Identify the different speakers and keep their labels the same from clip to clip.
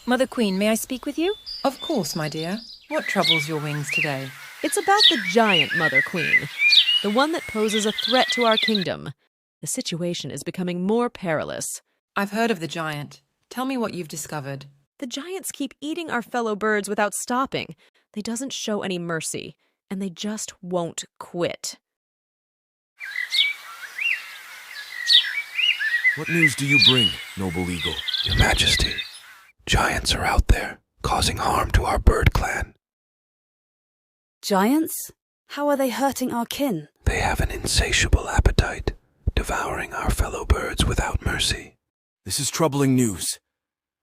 Speaker 1: Mother Queen, may I speak with you?
Speaker 2: Of course, my dear. What troubles your wings today?
Speaker 3: It's about the giant, Mother Queen. The one that poses a threat to our kingdom. The situation is becoming more perilous.
Speaker 2: I've heard of the giant. Tell me what you've discovered.
Speaker 3: The giants keep eating our fellow birds without stopping. They doesn't show any mercy, and they just won't quit.
Speaker 4: What news do you bring, noble eagle?
Speaker 5: Your Majesty, giants are out there, causing harm to our bird clan.
Speaker 6: Giants? How are they hurting our kin?
Speaker 5: They have an insatiable appetite, devouring our fellow birds without mercy.
Speaker 4: This is troubling news.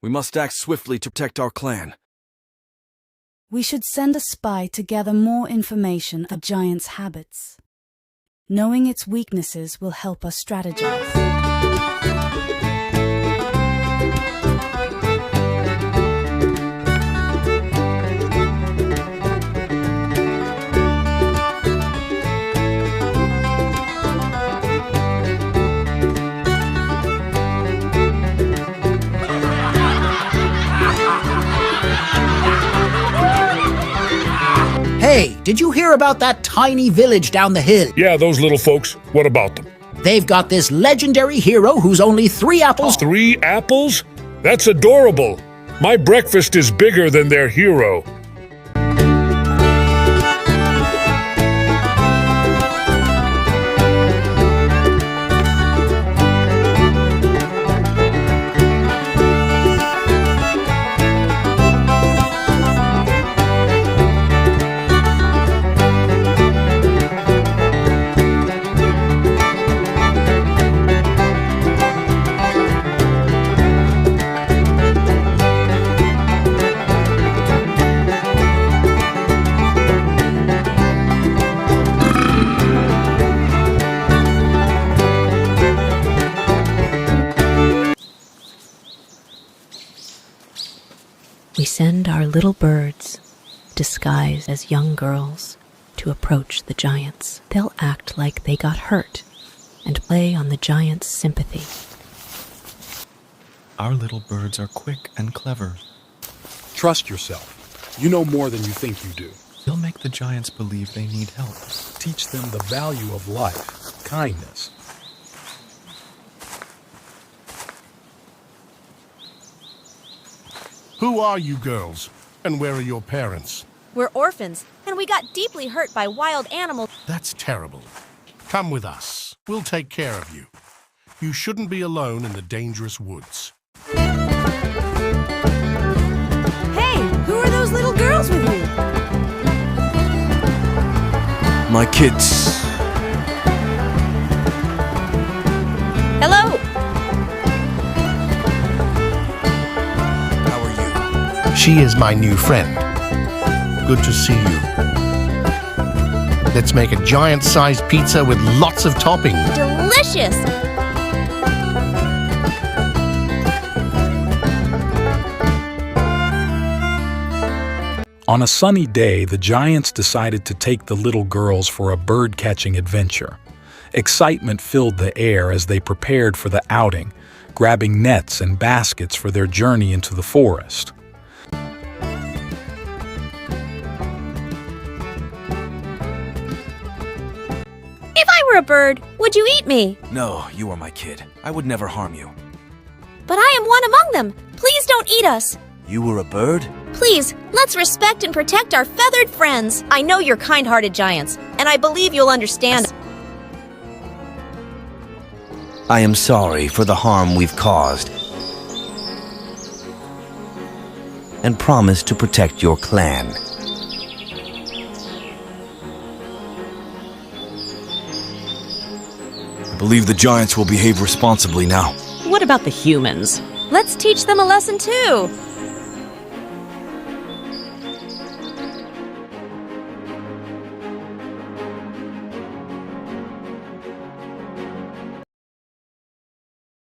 Speaker 4: We must act swiftly to protect our clan.
Speaker 6: We should send a spy to gather more information of the giant's habits. Knowing its weaknesses will help us strategize.
Speaker 7: Hey, did you hear about that tiny village down the hill?
Speaker 8: Yeah, those little folks. What about them?
Speaker 7: They've got this legendary hero who's only 3 apples.
Speaker 8: 3 apples? That's adorable. My breakfast is bigger than their hero.
Speaker 3: We send our little birds, disguised as young girls, to approach the giants. They'll act like they got hurt and play on the giant's sympathy.
Speaker 9: Our little birds are quick and clever.
Speaker 10: Trust yourself. You know more than you think you do.
Speaker 9: You'll make the giants believe they need help.
Speaker 10: Teach them the value of life, kindness.
Speaker 11: Who are you girls, and where are your parents?
Speaker 12: We're orphans, and we got deeply hurt by wild animals.
Speaker 11: That's terrible. Come with us. We'll take care of you. You shouldn't be alone in the dangerous woods.
Speaker 12: Hey, who are those little girls with you?
Speaker 4: My kids.
Speaker 12: Hello.
Speaker 11: She is my new friend. Good to see you. Let's make a giant-sized pizza with lots of toppings.
Speaker 12: Delicious!
Speaker 10: On a sunny day, the giants decided to take the little girls for a bird-catching adventure. Excitement filled the air as they prepared for the outing, grabbing nets and baskets for their journey into the forest.
Speaker 12: If I were a bird, would you eat me?
Speaker 4: No, you are my kid. I would never harm you.
Speaker 12: But I am one among them. Please don't eat us.
Speaker 4: You were a bird?
Speaker 12: Please, let's respect and protect our feathered friends. I know you're kind-hearted giants, and I believe you'll understand.
Speaker 13: I am sorry for the harm we've caused, and promise to protect your clan.
Speaker 4: I believe the giants will behave responsibly now.
Speaker 3: What about the humans?
Speaker 12: Let's teach them a lesson too.